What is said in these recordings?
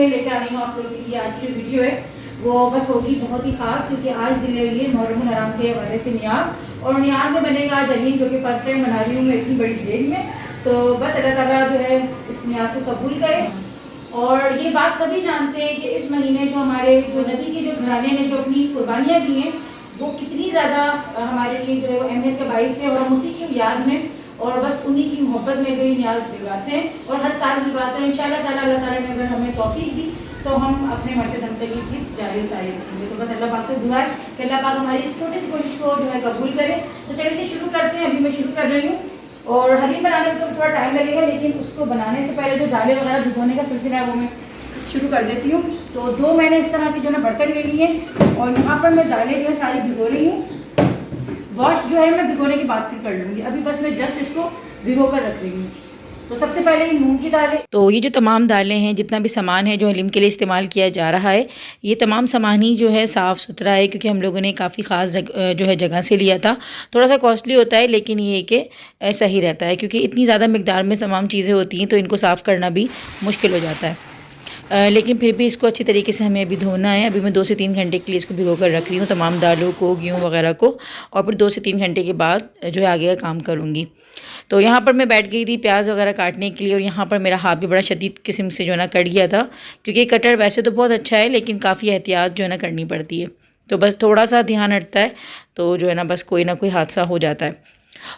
मैं लेकर आई हूँ आप लोगों के लिए। आज की जो वीडियो है वो बस होगी बहुत ही खास, क्योंकि आज दिन है ये मुहर्रम हराम के हवाले से नियाज, और नियाज में बनेगा आज अलीम, जो कि फर्स्ट टाइम बना रही हूँ मैं इतनी बड़ी देर में। तो बस अल्लाह ताला जो है इस नियाज को कबूल करे। और ये बात सभी जानते हैं कि इस महीने जो हमारे जो नबी के जो घराने ने जो अपनी कुर्बानियाँ दी हैं वो कितनी ज़्यादा हमारे लिए जो है वो अहमियत का बाइस है, और हम उसी की याद में और बस उन्हीं की मोहब्बत में जो ये न्याज दिलवाते हैं और हर साल दिलवाते हैं। इंशाल्लाह ताला अल्लाह ताला ने अगर हमें तौफीक दी तो हम अपने मरते दम तक ये चीज़ जारी सारी रखेंगे। तो बस अल्लाह पाक से दुआ है कि अल्लाह पाक हमारी इस छोटी सी कोशिश को जो है कबूल करे। तो चलिए शुरू करते हैं। अभी मैं शुरू कर रही हूँ, और हलीम बनाने में तो थोड़ा टाइम लगेगा, लेकिन उसको बनाने से पहले जो दालें वगैरह भिगोने का सिलसिला है वो मैं शुरू कर देती हूँ। तो दो मैंने इस तरह की जो है बर्तन ले लिए, और यहाँ पर मैं दालें जो है सारी भिगो रही हूँ। वॉश जो है मैं भिगोने की बात फिर कर लूँगी, अभी बस मैं जस्ट इसको भिगो कर रख रही हूँ। तो सबसे पहले ये मूंग की दालें, तो ये जो तमाम दालें हैं, जितना भी सामान है जो हलीम के लिए इस्तेमाल किया जा रहा है, ये तमाम सामान ही जो है साफ़ सुथरा है, क्योंकि हम लोगों ने काफ़ी ख़ास जो है जगह से लिया था। थोड़ा सा कॉस्टली होता है, लेकिन ये कि सही रहता है, क्योंकि इतनी ज़्यादा मिकदार में तमाम चीज़ें होती हैं तो इनको साफ़ करना भी मुश्किल हो जाता है। लेकिन फिर भी इसको अच्छी तरीके से हमें अभी धोना है। अभी मैं 2 से 3 घंटे के लिए इसको भिगो कर रख रही हूँ, तमाम दालों को, गेहूँ वगैरह को, और फिर 2 से 3 घंटे के बाद जो है आगे का काम करूँगी। तो यहाँ पर मैं बैठ गई थी प्याज वगैरह काटने के लिए, और यहाँ पर मेरा हाथ भी बड़ा शदीद किस्म से जो है ना कट गया था, क्योंकि कटर वैसे तो बहुत अच्छा है, लेकिन काफ़ी एहतियात जो है ना करनी पड़ती है। तो बस थोड़ा सा ध्यान हटता है तो जो है ना बस कोई ना कोई हादसा हो जाता है।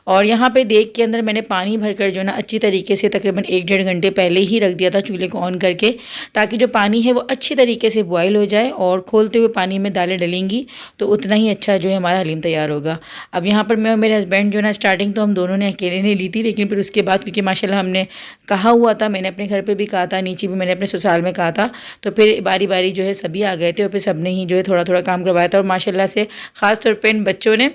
और यहाँ पे देग के अंदर मैंने पानी भरकर जो है ना अच्छी तरीके से तकरीबन 1-1.5 घंटे पहले ही रख दिया था चूल्हे को ऑन करके, ताकि जो पानी है वो अच्छी तरीके से बॉयल हो जाए, और खोलते हुए पानी में दालें डलेंगी तो उतना ही अच्छा जो है हमारा हलीम तैयार होगा। अब यहाँ पर मैं और मेरे हस्बैंड जो है ना स्टार्टिंग तो हम दोनों ने अकेले ने ली थी, लेकिन फिर उसके बाद क्योंकि माशाल्लाह हमने कहा हुआ था, मैंने अपने घर पर भी कहा था, नीचे भी मैंने अपने ससुराल में कहा था, तो फिर बारी बारी जो है सभी आ गए थे, और फिर सब ने ही जो है थोड़ा थोड़ा काम करवाया था। और माशाल्लाह से ख़ास तौर पर इन बच्चों ने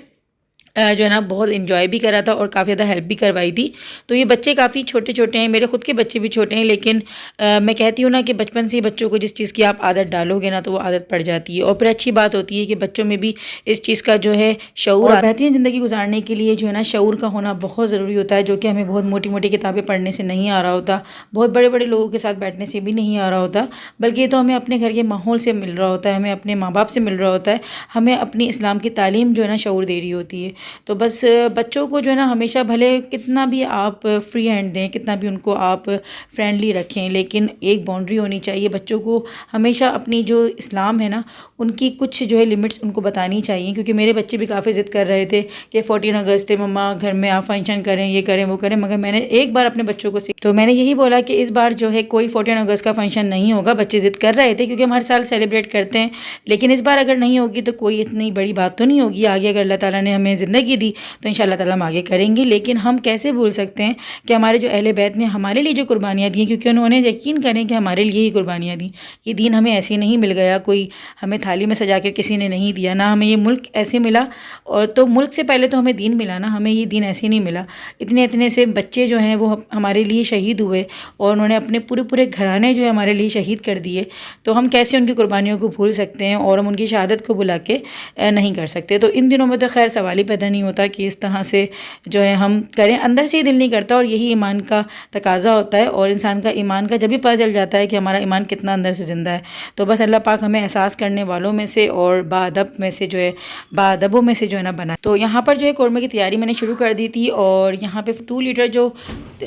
जो है ना बहुत इन्जॉय भी करा था और काफ़ी ज़्यादा हेल्प भी करवाई थी। तो ये बच्चे काफ़ी छोटे छोटे हैं, मेरे ख़ुद के बच्चे भी छोटे हैं, लेकिन मैं कहती हूँ ना कि बचपन से ही बच्चों को जिस चीज़ की आप आदत डालोगे ना तो वो आदत पड़ जाती है। और फिर अच्छी बात होती है कि बच्चों में भी इस चीज़ का जो है शऊर, और बेहतरीन ज़िंदगी गुजारने के लिए जो है ना शऊर का होना बहुत ज़रूरी होता है, जो कि हमें बहुत मोटी मोटी किताबें पढ़ने से नहीं आ रहा होता, बहुत बड़े बड़े लोगों के साथ बैठने से भी नहीं आ रहा होता, बल्कि ये तो हमें अपने घर के माहौल से मिल रहा होता है, हमें अपने माँ बाप से मिल रहा होता है, हमें अपनी इस्लाम की तालीम जो है ना शऊर दे रही होती है। तो बस बच्चों को जो है ना हमेशा भले कितना भी आप फ्री हैंड दें, कितना भी उनको आप फ्रेंडली रखें, लेकिन एक बाउंड्री होनी चाहिए। बच्चों को हमेशा अपनी जो इस्लाम है ना उनकी कुछ जो है लिमिट्स उनको बतानी चाहिए, क्योंकि मेरे बच्चे भी काफ़ी ज़िद कर रहे थे कि 14 अगस्त है मम्मा, घर में आप फंक्शन करें, ये करें वो करें, मगर मैंने एक बार अपने बच्चों को तो मैंने यही बोला कि इस बार जो है कोई 14 अगस्त का फंक्शन नहीं होगा। बच्चे ज़िद कर रहे थे क्योंकि हम हर साल सेलिब्रेट करते हैं, लेकिन इस बार अगर नहीं होगी तो कोई इतनी बड़ी बात तो नहीं होगी। आगे अगर अल्लाह ताला ने हमें ज़िंदगी दी तो इंशाअल्लाह ताला हम आगे करेंगे। लेकिन हम कैसे भूल सकते हैं कि हमारे जो अहले बैत ने हमारे लिए जो कुर्बानियाँ दी, क्योंकि उन्होंने यकीन करें कि हमारे लिए ही कुर्बानियाँ दी। ये दीन हमें ऐसे नहीं मिल गया, कोई हमें थाली में सजा कर किसी ने नहीं दिया, ना हमें ये मुल्क ऐसे मिला, और तो मुल्क से पहले तो हमें दीन मिला ना, हमें ये दीन ऐसे नहीं मिला। इतने इतने से बच्चे जो हैं वो हमारे लिए शहीद हुए, और उन्होंने अपने पूरे पूरे घराने जो है हमारे लिए शहीद कर दिए। तो हम कैसे उनकी कुर्बानियों को भूल सकते हैं, और हम उनकी शहादत को बुला के नहीं कर सकते। तो इन दिनों में तो खैर सवाल ही पैदा नहीं होता कि इस तरह से जो है हम करें, अंदर से ही दिल नहीं करता, और यही ईमान का तकाजा होता है। और इंसान का ईमान का जब भी पता चल जाता है कि हमारा ईमान कितना अंदर से ज़िंदा है, तो बस अल्लाह पाक हमें एहसास करने वालों में से और बाअदब में से जो है बाअदबों में से जो है ना बनाए। तो यहाँ पर जो है कौरमे की तैयारी मैंने शुरू कर दी थी, और यहाँ पे 2 लीटर जो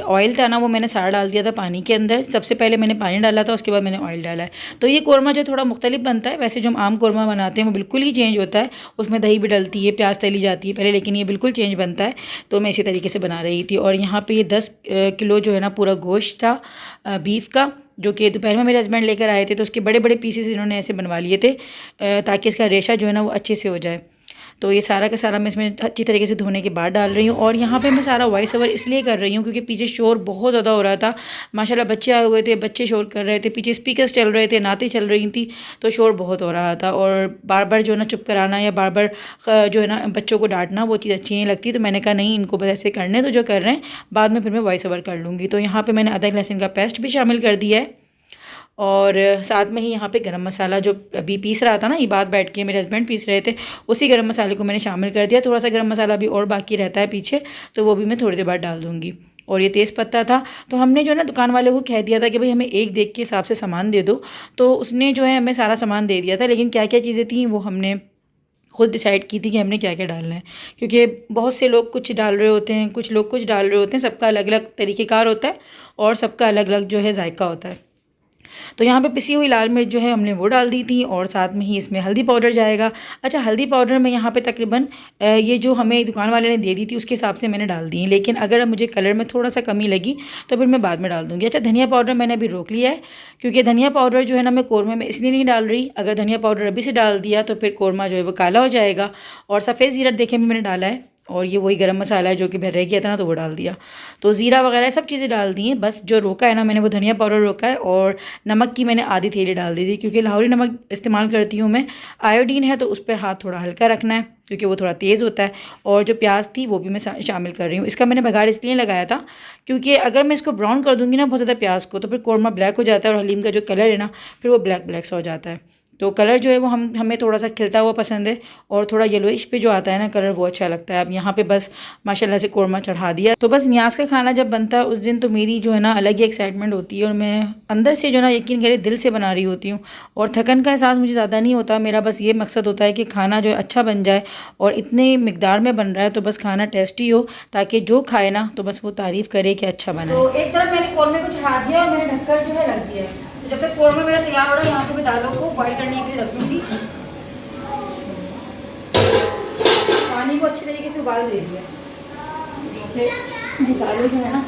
ऑयल था ना वो मैंने सारा डाल दिया था पानी के अंदर। सबसे पहले मैंने पानी डाला था, उसके बाद मैंने ऑयल डाला है। तो ये कौरमा जो थोड़ा मुख्तलिफ बनता है, वैसे जो हम आम कौरमा बनाते हैं वो बिल्कुल ही चेंज होता है, उसमें दही भी डलती है, प्याज तली जाती है पहले, लेकिन ये बिल्कुल चेंज बनता है। तो मैं इसी तरीके से बना रही थी। और यहाँ पे ये 10 किलो जो है ना पूरा गोश्त था बीफ का, जो कि दोपहर में मेरे हस्बैंड लेकर आए थे, तो उसके बड़े बड़े पीसेस इन्होंने ऐसे बनवा लिए थे ताकि इसका रेशा जो है ना वो अच्छे से हो जाए। तो ये सारा का सारा मैं इसमें अच्छी तरीके से धोने के बाद डाल रही हूँ। और यहाँ पे मैं सारा वॉइस ओवर इसलिए कर रही हूँ क्योंकि पीछे शोर बहुत ज़्यादा हो रहा था। माशाल्लाह बच्चे आए हुए थे, बच्चे शोर कर रहे थे, पीछे स्पीकर्स चल रहे थे, नातें चल रही थी, तो शोर बहुत हो रहा था। और बार बार जो है ना चुप कराना या बार बार जो है ना बच्चों को डांटना, वो चीज़ अच्छी नहीं लगती। तो मैंने कहा नहीं, इनको बस ऐसे करने तो जो कर रहे हैं, बाद में फिर मैं वॉइस ओवर कर लूँगी। तो यहाँ पर मैंने अदरक लहसुन का पेस्ट भी शामिल कर दिया है, और साथ में ही यहाँ पे गरम मसाला जो अभी पीस रहा था ना, ये बात बैठ के मेरे हस्बैंड पीस रहे थे, उसी गरम मसाले को मैंने शामिल कर दिया। थोड़ा सा गरम मसाला भी और बाकी रहता है पीछे, तो वो भी मैं थोड़ी देर बाद डाल दूँगी। और ये तेज़ पत्ता था। तो हमने जो है ना दुकान वाले को कह दिया था कि भाई हमें एक देग के हिसाब से सामान दे दो, तो उसने जो है हमें सारा सामान दे दिया था। लेकिन क्या क्या चीज़ें थी वो हमने खुद डिसाइड की थी कि हमने क्या क्या डालना है, क्योंकि बहुत से लोग कुछ डाल रहे होते हैं, कुछ लोग कुछ डाल रहे होते हैं, सबका अलग अलग तरीक़ेकार होता है और सबका अलग अलग जो है जायका होता है। तो यहाँ पे पिसी हुई लाल मिर्च जो है हमने वो डाल दी थी और साथ में ही इसमें हल्दी पाउडर जाएगा। अच्छा, हल्दी पाउडर में यहाँ पे तकरीबन ये जो हमें दुकान वाले ने दे दी थी उसके हिसाब से मैंने डाल दी है, लेकिन अगर मुझे कलर में थोड़ा सा कमी लगी तो फिर मैं बाद में डाल दूँगी। अच्छा, धनिया पाउडर मैंने अभी रोक लिया है, क्योंकि धनिया पाउडर जो है ना मैं कौरमा में इसलिए नहीं डाल रही, अगर धनिया पाउडर अभी से डाल दिया तो फिर कौरमा जो है वो काला हो जाएगा। और सफ़ेद ज़ीरा देखें भी मैंने डाला है, और ये वही गरम मसाला है जो कि रह गया था ना, तो वो डाल दिया। तो ज़ीरा वगैरह सब चीज़ें डाल दी हैं, बस जो रोका है ना मैंने वो धनिया पाउडर रोका है, और नमक की मैंने आधी थैली डाल दी थी, क्योंकि लाहौरी नमक इस्तेमाल करती हूँ मैं। आयोडीन है तो उस पर हाथ थोड़ा हल्का रखना है, क्योंकि वो थोड़ा तेज़ होता है। और जो प्याज थी वो भी मैं शामिल कर रही हूँ। इसका मैंने बघार इसलिए लगाया था क्योंकि अगर मैं इसको ब्राउन कर दूँगी ना बहुत ज़्यादा प्याज को, तो फिर कौरमा ब्लैक हो जाता है और हलीम का जो कलर है ना फिर वो ब्लैक ब्लैक सा हो जाता है। तो कलर जो है वो हमें थोड़ा सा खिलता हुआ पसंद है, और थोड़ा येलोइश पे जो आता है ना कलर वो अच्छा लगता है। अब यहाँ पे बस माशाल्लाह से कौरमा चढ़ा दिया। तो बस न्याज का खाना जब बनता है उस दिन तो मेरी जो है ना अलग ही एक्साइटमेंट होती है, और मैं अंदर से जो ना यकीन करें दिल से बना रही होती हूँ, और थकन का एहसास मुझे ज़्यादा नहीं होता। मेरा बस ये मकसद होता है कि खाना जो है अच्छा बन जाए, और इतने मिकदार में बन रहा है तो बस खाना टेस्टी हो, ताकि जो खाए ना तो बस वो तारीफ़ करे कि अच्छा बना है। तो एक तरफ मैंने कौरमे को चढ़ा दिया और मैंने ढक्कन जो है रख दिया। जब तक कौरमा मेरा तैयार हो रहा है यहाँ पे मैं दालों को बॉईल करने के लिए रख दूँगी। पानी को अच्छी तरीके से उबाल दे दिया, फिर दालों जो है ना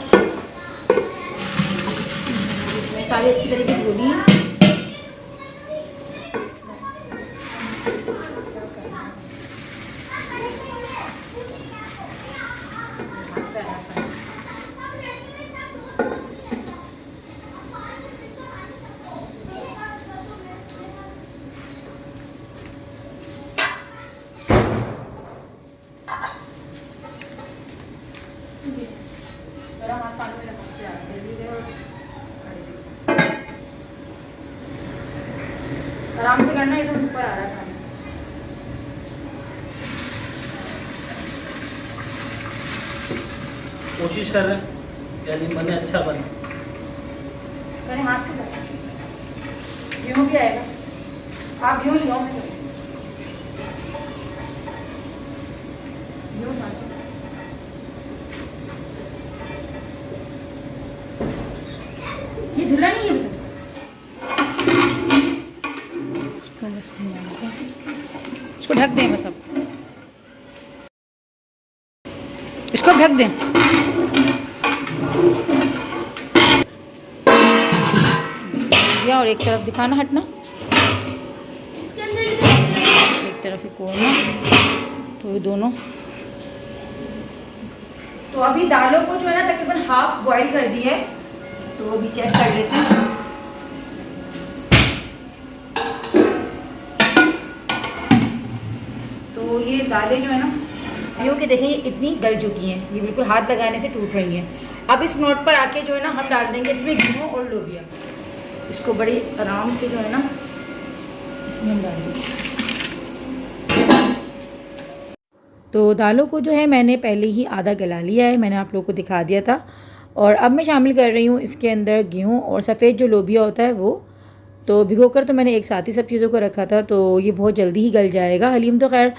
सारी अच्छी तरीके से धोनी है। आराम से करना, एकदम ऊपर आ रहा है पानी। कोशिश कर रहे हैं यानी बने, अच्छा बने। मैंने हाथ से करा, गेहूँ भी आएगा, आप गेहूँ लियो, ये धुला नहीं है। इसको ढक दें बस, अब इसको ढक दें। और एक तरफ दिखाना हटना, एक तरफ ही कोरना, तो ये दोनों। तो अभी दालों को जो है ना तकरीबन हाफ बॉईल कर दिया है, तो अभी चेक कर लेते हैं। तो ये दालें जो है ना यूँ कि देखिए इतनी गल चुकी हैं, ये बिल्कुल हाथ लगाने से टूट रही हैं। अब इस नोट पर आके जो है ना हम डाल देंगे इसमें गेहूँ और लोबिया। इसको बड़ी आराम से जो है ना इसमें हम डाल देंगे। तो दालों को जो है मैंने पहले ही आधा गला लिया है, मैंने आप लोगों को दिखा दिया था। और अब मैं शामिल कर रही हूँ इसके अंदर गेहूँ और सफ़ेद जो लोबिया होता है वो। तो भिगोकर तो मैंने एक साथ ही सब चीज़ों को रखा था, तो ये बहुत जल्दी ही गल जाएगा। हलीम तो खैर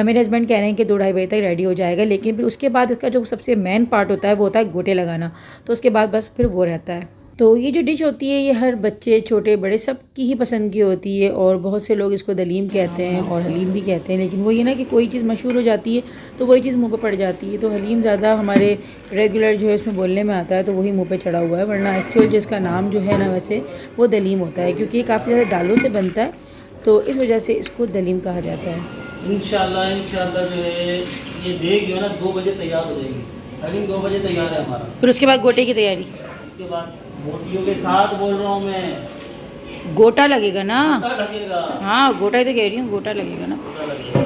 मेरे हस्बैंड कह रहे हैं कि 2-2.5 बजे तक रेडी हो जाएगा, लेकिन फिर उसके बाद इसका जो सबसे मेन पार्ट होता है वो होता है गोटे लगाना, तो उसके बाद बस फिर वो रहता है। तो ये जो डिश होती है ये हर बच्चे छोटे बड़े सब की ही पसंद की होती है, और बहुत से लोग इसको दलीम कहते हैं और हलीम भी कहते हैं। लेकिन वो ये ना कि कोई चीज़ मशहूर हो जाती है तो वही चीज़ मुंह पे पड़ जाती है, तो हलीम ज़्यादा हमारे रेगुलर जो है इसमें बोलने में आता है, तो वही मुंह पे चढ़ा हुआ है। वरना एक्चुअल जिसका नाम जो है ना वैसे वो दलीम होता है, क्योंकि ये काफ़ी ज़्यादा दालों से बनता है, तो इस वजह से इसको दलीम कहा जाता है। इंशाल्लाह जो है ये देग जो है ना 2 बजे तैयार हो जाएगी। हलीम 2 बजे तैयार है हमारा। फिर उसके बाद गोटे की तैयारी, उसके बाद मोतियों के साथ बोल रहा हूँ मैं, गोटा लगेगा ना। गोटा लगेगा। हाँ गोटा ही तो कह रही हूँ, गोटा लगेगा ना। गोटा लगेगा।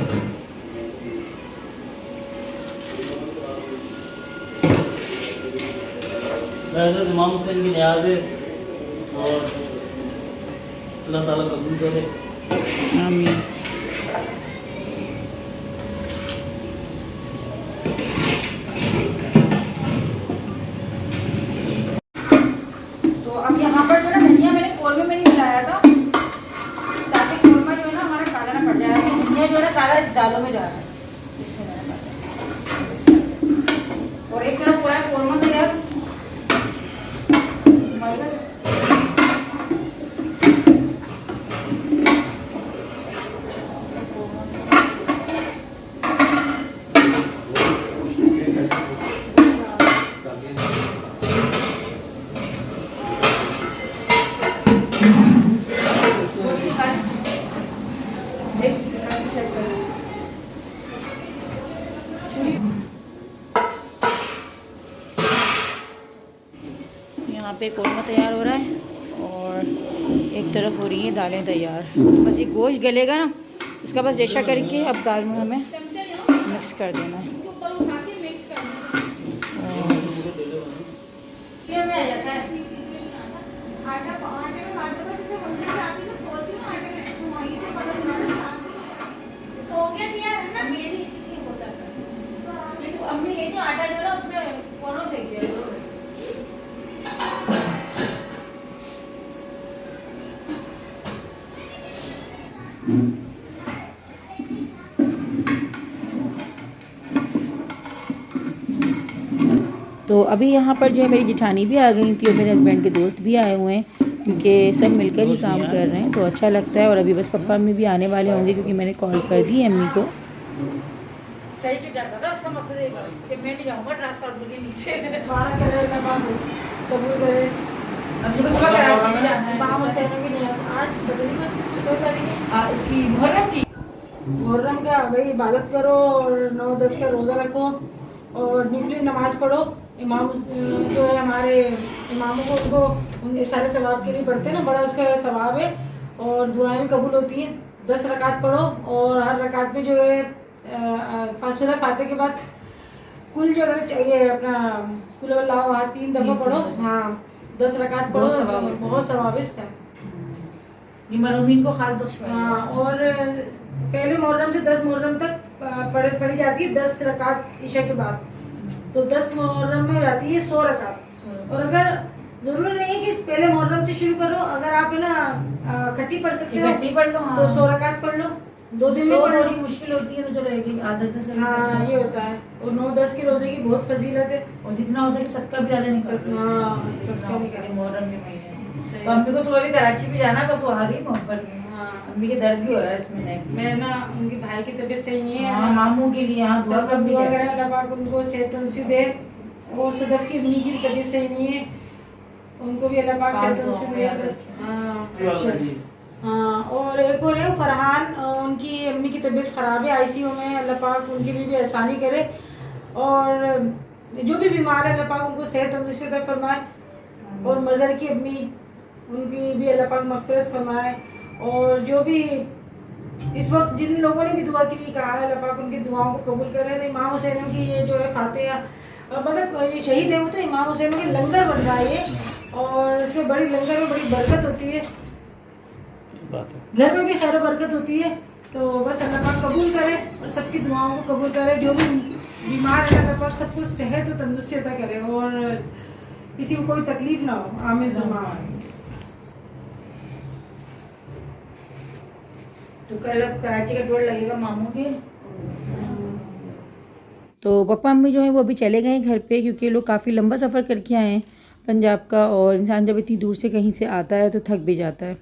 हज़रत इमाम हुसैन की नियाज़ है, और अल्लाह ताला कबूल करे। आमीन। दालों में जा रहा है इसमें और एक तरफ पूरा कोरमा तैयार। यहाँ पे कोरमा तैयार हो रहा है और एक तरफ हो रही है दालें तैयार। बस ये गोश्त गलेगा ना, उसका बस रेशा करके अब दाल में हमें मिक्स कर देना है। अम्मी ये जो आटा जो है ना उसमें कौनों फेंक दिया करो। तो अभी यहाँ पर जो है मेरी जेठानी भी आ गई थी और मेरे हस्बैंड के दोस्त भी आए हुए हैं, क्योंकि सब मिलकर ही काम कर रहे हैं तो अच्छा लगता है। और अभी बस पापा अम्मी भी आने वाले होंगे क्योंकि मैंने कॉल कर दी अम्मी को। सही की डर था, उसका मकसद ये था कि मैं नहीं जाऊंगा ट्रांसफर के नीचे बाहर करे ना बात कबूल करे। अब मुझे सुबह कराची भी जाना है, वहां से भी नहीं आज बदली को सुबह करेंगे इसकी मुहर्रम का भाई इबादत करो और 9-10 का रोज़ा रखो और निफली नमाज पढ़ो। इमाम जो है हमारे इमामों को उनको उनके सारे सवाब के लिए पढ़ते हैं ना, बड़ा उसका सवाब है और दुआएं भी कबूल होती हैं। 10 रकात पढ़ो और हर रकात में जो है सूरह फातिहा के बाद कुल जो है चाहिए अपना कुल अल्लाह 3 दफ़ा पढ़ो। हाँ 10 रकात पढ़ो, बहुत सवाब है इसका। ये मरूमीन को खास बख्श। हाँ और पहले मुहर्रम से 10 मुहर्रम तक पढ़ी जाती है 10 रकात ईशा के बाद। तो 10 मुहर्रम में रहती है 100 रकात। और अगर जरूरी नहीं है कि पहले मुहर्रम से शुरू करो, अगर आप है ना खट्टी पढ़ सकते हो पढ़ लो। हाँ। तो 100 रकात पढ़ लो, 2 दिन में पढ़नी मुश्किल होती है तो जो रहेगी आदत से। हाँ ये होता है। और 9-10 के रोजे की बहुत फजीलत है और जितना हो सके सदका भी ज्यादा नहीं सकते। हाँ मुहर्रम के महीने तो अम्मी को सुबह भी कराची भी जाना, बस वो आ गई मोहब्बत में। हाँ अम्मी के दर्द भी हो रहा है इसमें नेक। मैं ना उनके भाई की तबीयत सही नहीं है। हाँ मामू के लिए यहाँ दुआ करें अल्लाह पाक उनको सेहत तंदुरुस्ती दे। और सदफ की अम्मी की भी तबीयत सही नहीं है, उनको भी अल्लाह पाक सेहत तंदुरुस्ती दे। हाँ और एक और है फरहान, उनकी अम्मी की तबीयत ख़राब है आईसीयू में, अल्लाह पाक उनके लिए भी आसानी करे। और जो भी बीमार है अल्लाह पाक उनको सेहत तंदुरुस्ती अता फरमाए। और मज़र की अम्मी उनकी भी अल्लाह पाक मग़फ़िरत फरमाए। और जो भी इस वक्त जिन लोगों ने भी दुआ के लिए कहा है अल्लाह पाक उनकी दुआओं को कबूल करे। तो इमाम हुसैन की ये जो है फातिहा मतलब ये शहीद है वो, तो इमाम हुसैन के लंगर बन रहा है और इसमें बड़ी लंगर में बड़ी बरकत होती है, घर में भी खैर बरकत होती है। तो बस अल्लाह पाक कबूल करे और सबकी दुआओं को कबूल करे। जो भी बीमार है अल्लाह पाक सबको सेहत और तंदुरुस्ती अता करे और किसी को कोई तकलीफ ना हो। आमीन ज़ुम्मा। तो कल कराची का टूर लगेगा मामू के। तो पापा अम्मी जो है वो अभी चले गए घर पे, क्योंकि लोग काफ़ी लंबा सफ़र करके आए हैं पंजाब का और इंसान जब इतनी दूर से कहीं से आता है तो थक भी जाता है।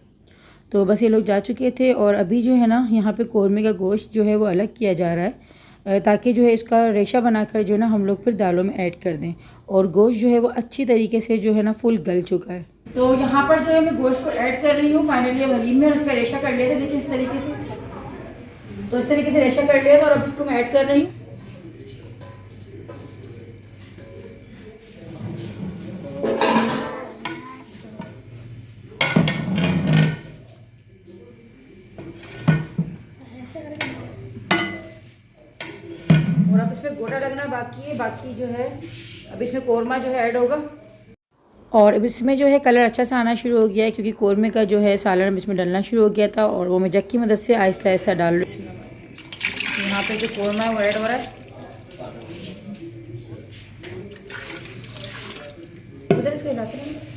तो बस ये लोग जा चुके थे और अभी जो है ना यहाँ पे कोरमे का गोश्त जो है वो अलग किया जा रहा है ताकि जो है इसका रेशा बनाकर जो है ना हम लोग फिर दालों में ऐड कर दें। और गोश्त जो है वो अच्छी तरीके से जो है ना फुल गल चुका है। तो यहाँ पर जो है मैं गोश्त को ऐड कर रही हूँ फाइनली अब हलीम में, और इसका रेशा कर लिया था देखिए इस तरीके से। तो इस तरीके से रेशा कर लिया था और अब इसको मैं ऐड कर रही हूँ। और अब इसमें गोटा लगना बाकी है, बाकी जो है अब इसमें कोरमा जो है ऐड होगा। और अब इसमें जो है कलर अच्छा सा आना शुरू हो गया है क्योंकि कोरमे का जो है सालन इसमें डलना शुरू हो गया था और वो मैं जग की मदद से आहिस्ता आहिस्ता डाल रही हूँ। यहाँ पे जो कोरमा है वो ऐड हो रहा है। इसको हिलाते हैं।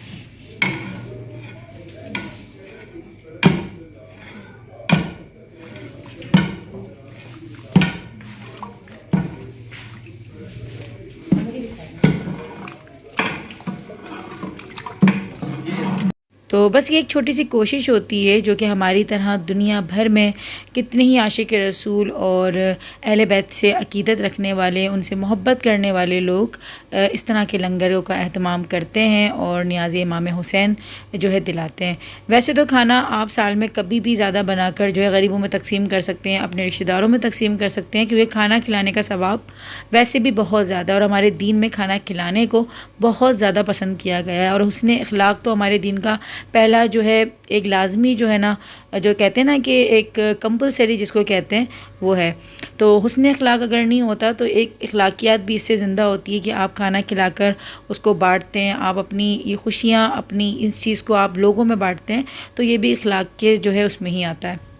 तो बस ये एक छोटी सी कोशिश होती है जो कि हमारी तरह दुनिया भर में कितने ही आशिक रसूल और अहले बैत से अकीदत रखने वाले, उनसे मोहब्बत करने वाले लोग इस तरह के लंगरों का अहतमाम करते हैं और नियाज़ इमाम हुसैन जो है दिलाते हैं। वैसे तो खाना आप साल में कभी भी ज़्यादा बनाकर जो है गरीबों में तकसीम कर सकते हैं, अपने रिश्तेदारों में तकसीम कर सकते हैं, क्योंकि खाना खिलाने का सवाब वैसे भी बहुत ज़्यादा और हमारे दीन में खाना खिलाने को बहुत ज़्यादा पसंद किया गया है। और हुस्न अखलाक तो हमारे दीन का पहला जो है एक लाजमी जो है ना, जो कहते हैं ना कि एक कंपलसरी जिसको कहते हैं वो है। तो हुस्न अखलाक अगर नहीं होता तो एक अखलाकियात भी इससे ज़िंदा होती है कि आप खाना खिलाकर उसको बांटते हैं, आप अपनी ये खुशियाँ अपनी इस चीज़ को आप लोगों में बांटते हैं, तो ये भी अखलाक के जो है उसमें ही आता है।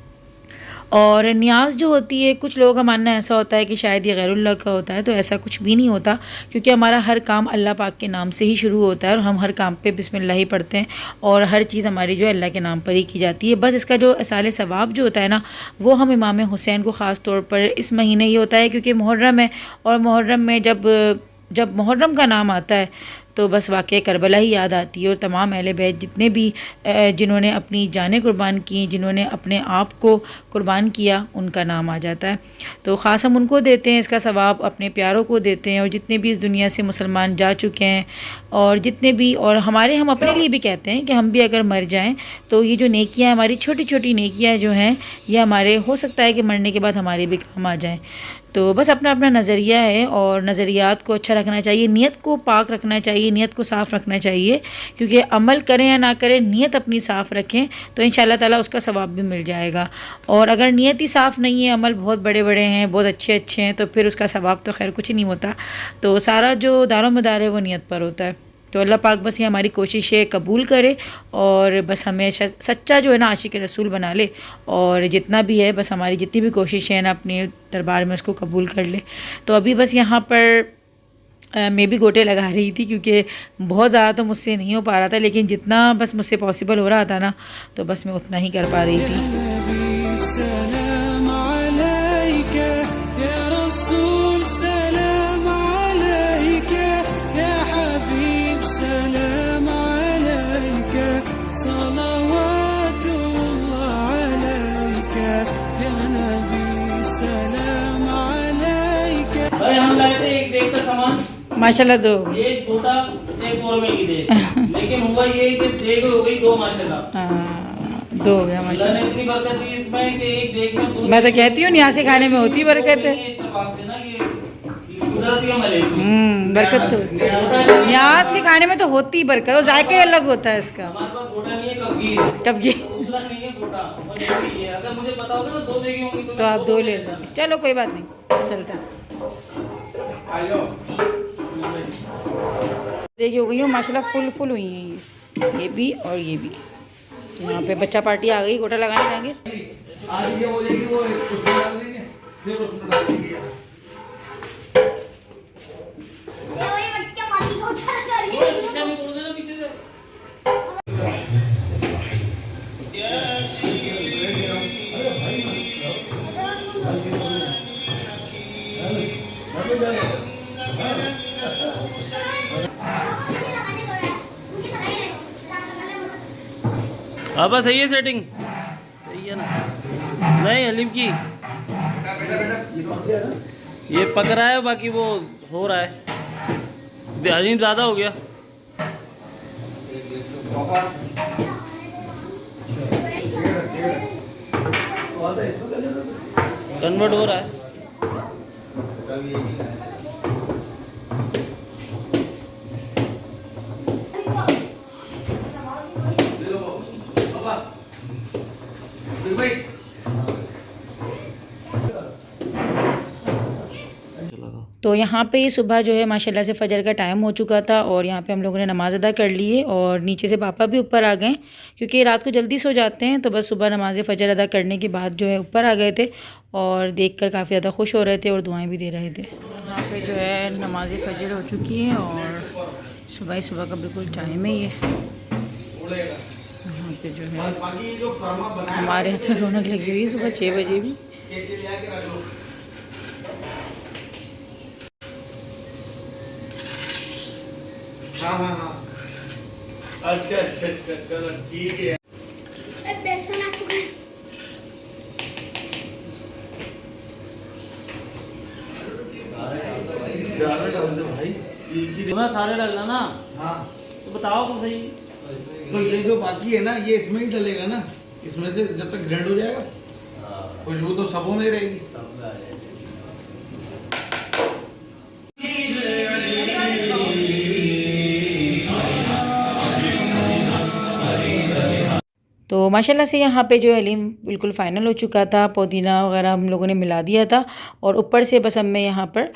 और नियाज़ जो होती है, कुछ लोगों का मानना ऐसा होता है कि शायद ये गैरुल्लाह का होता है, तो ऐसा कुछ भी नहीं होता, क्योंकि हमारा हर काम अल्लाह पाक के नाम से ही शुरू होता है और हम हर काम पे बिस्मिल्लाह ही पढ़ते हैं और हर चीज़ हमारी जो है अल्लाह के नाम पर ही की जाती है। बस इसका जो इसाले सवाब जो होता है ना, वो हम इमाम हुसैन को ख़ास तौर पर इस महीने ही होता है, क्योंकि मुहर्रम है और मुहर्रम में जब मुहर्रम का नाम आता है तो बस वाक़या करबला ही याद आती है और तमाम अहले बैत जितने भी जिन्होंने अपनी जानें कुर्बान की, जिन्होंने अपने आप को कुर्बान किया, उनका नाम आ जाता है। तो ख़ास हम उनको देते हैं, इसका सवाब अपने प्यारों को देते हैं और जितने भी इस दुनिया से मुसलमान जा चुके हैं और जितने भी, और हम अपने लिए भी कहते हैं कि हम भी अगर मर जाएं तो ये जो नेकियां, हमारी छोटी छोटी नेकियां जो हैं, ये हमारे हो सकता है कि मरने के बाद हमारे भी काम आ जाएं। तो बस अपना अपना नज़रिया है और नज़रियात को अच्छा रखना चाहिए, नीयत को पाक रखना चाहिए, नीयत को साफ़ रखना चाहिए, क्योंकि अमल करें या ना करें, नीयत अपनी साफ़ रखें तो इंशाअल्लाह ताला उसका सवाब भी मिल जाएगा। और अगर नीयत ही साफ़ नहीं है, अमल बहुत बड़े बड़े हैं, बहुत अच्छे अच्छे हैं, तो फिर उसका सवाब तो खैर कुछ नहीं होता। तो सारा जो दारोमदार है वो नीयत पर होता है। तो अल्लाह पाक बस ये हमारी कोशिशें कबूल करे और बस हमें सच्चा जो है ना आशिक रसूल बना ले, और जितना भी है बस हमारी जितनी भी कोशिशें हैं ना अपने दरबार में उसको कबूल कर ले। तो अभी बस यहाँ पर मैं भी गोटे लगा रही थी, क्योंकि बहुत ज़्यादा तो मुझसे नहीं हो पा रहा था, लेकिन जितना बस मुझसे पॉसिबल हो रहा था ना, तो बस मैं उतना ही कर पा रही थी। भाई हम लाए थे एक देख का सामान, माशाल्लाह दो, एक छोटा एक और में की दे, लेकिन हुआ ये कि देख हो गई दो माशाल्लाह। दो हो गया माशाल्लाह। अल्लाह ने इतनी बरकत दी इसमें कि एक देख में दो। मैं तो कहती हूँ यहाँ से खाने में होती बरकत है। बरकत तो न्याज के खाने में तो होती ही बरकत, और जायका अलग होता है इसका। हमारे पास गोटा नहीं है, कबगी है। कबगी नहीं है गोटा, अगर मुझे पता होता तो दो देगी होंगी तो आप दो ले लो। चलो कोई बात नहीं, चलता है। देखिए हो गई हो माशाल्लाह, फुल फुल हुई हैं ये भी और ये भी। तो यहाँ पे बच्चा पार्टी आ गई, गोटा लगाने जाएंगे। आज ये हो जाएगी, वो उसमें डाल देंगे, फिर उसमें डाल देंगे। हाँ बस सही है, सेटिंग सही है ना। नहीं हलीम की ये पक रहा है, बाकी वो हो रहा है। हलीम ज़्यादा हो गया। कन्वर्ट हो रहा है। तो यहाँ पे सुबह जो है माशाल्लाह से फ़जर का टाइम हो चुका था और यहाँ पे हम लोगों ने नमाज़ अदा कर ली है और नीचे से पापा भी ऊपर आ गए, क्योंकि रात को जल्दी सो जाते हैं। तो बस सुबह नमाज फ़जर अदा करने के बाद जो है ऊपर आ गए थे और देखकर काफ़ी ज़्यादा खुश हो रहे थे और दुआएं भी दे रहे थे। यहाँ पे जो है नमाज फ़जर हो चुकी है और सुबह का बिल्कुल टाइम है ये। यहाँ पे जो है हमारे यहाँ तो रौनक लगी हुई है सुबह 6 बजे भी। हाँ हाँ हाँ अच्छा अच्छा अच्छा चलो ठीक है। बेसन आपको डाल दो भाई, एक ही तुम्हें सारे डालना ना, हाँ तो बताओ तो सही। तो ये जो बाकी है ना ये इसमें ही डलेगा ना, इसमें से जब तक ग्राइंड हो जाएगा खुशबू तो सबों में ही रहेगी। तो माशाल्लाह से यहाँ पे जो हलीम बिल्कुल फ़ाइनल हो चुका था। पुदीना वगैरह हम लोगों ने मिला दिया था और ऊपर से बस अब मैं यहाँ पर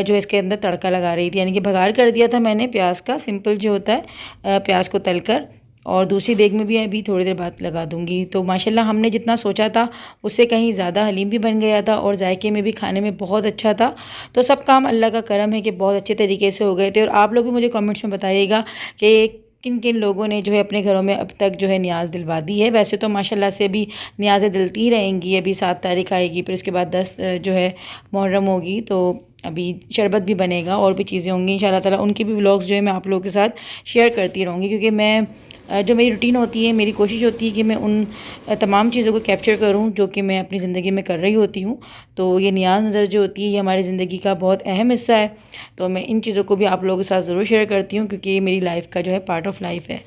जो इसके अंदर तड़का लगा रही थी, यानी कि बघार कर दिया था मैंने प्याज का, सिंपल जो होता है प्याज को तलकर, और दूसरी देग में भी अभी थोड़ी देर बाद लगा दूंगी। तो माशाल्लाह हमने जितना सोचा था उससे कहीं ज़्यादा हलीम भी बन गया था और जायके में भी खाने में बहुत अच्छा था। तो सब काम अल्लाह का करम है कि बहुत अच्छे तरीके से हो गए थे। और आप लोग भी मुझे कमेंट्स में बताइएगा कि किन किन लोगों ने जो है अपने घरों में अब तक जो है नियाज़ दिलवा दी है। वैसे तो माशाल्लाह से अभी नियाज़ें दिलती ही रहेंगी। अभी 7 तारीख आएगी, फिर उसके बाद 10 जो है मुहर्रम होगी, तो अभी शरबत भी बनेगा और भी चीज़ें होंगी इंशाल्लाह ताला। उनकी भी व्लॉग्स जो है मैं आप लोगों के साथ शेयर करती रहूँगी, क्योंकि मैं जो मेरी रूटीन होती है, मेरी कोशिश होती है कि मैं उन तमाम चीज़ों को कैप्चर करूं जो कि मैं अपनी ज़िंदगी में कर रही होती हूं। तो ये नियाज़ नज़र जो होती है ये हमारी ज़िंदगी का बहुत अहम हिस्सा है। तो मैं इन चीज़ों को भी आप लोगों के साथ ज़रूर शेयर करती हूं, क्योंकि ये मेरी लाइफ़ का जो है पार्ट ऑफ लाइफ है।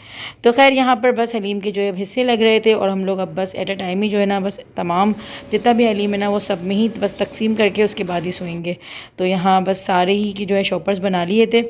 तो खैर यहाँ पर बस हलीम के जो है हिस्से लग रहे थे और हम लोग अब बस एट अ टाइम ही जो है ना, बस तमाम जितना भी हलीम है ना वो सब में ही बस तकसीम करके उसके बाद ही सोएंगे। तो यहाँ बस सारे ही की जो है शॉपर्स बना लिए थे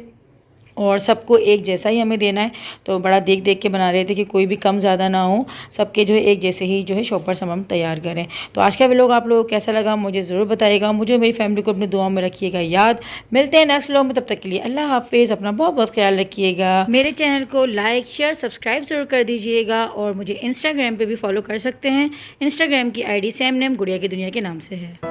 और सबको एक जैसा ही हमें देना है, तो बड़ा देख देख के बना रहे थे कि कोई भी कम ज़्यादा ना हो, सबके जो है एक जैसे ही जो है शॉपर्स हम तैयार करें। तो आज का व्लॉग आप लोगों को कैसा लगा मुझे ज़रूर बताइएगा। मुझे मेरी फैमिली को अपनी दुआओं में रखिएगा याद। मिलते हैं नेक्स्ट व्लॉग में, तब तक के लिए अल्लाह हाफिज़। अपना बहुत बहुत ख्याल रखिएगा। मेरे चैनल को लाइक शेयर सब्सक्राइब ज़रूर कर दीजिएगा और मुझे इंस्टाग्राम पर भी फॉलो कर सकते हैं। इंस्टाग्राम की ID सेम नेम गुड़िया की दुनिया के नाम से है।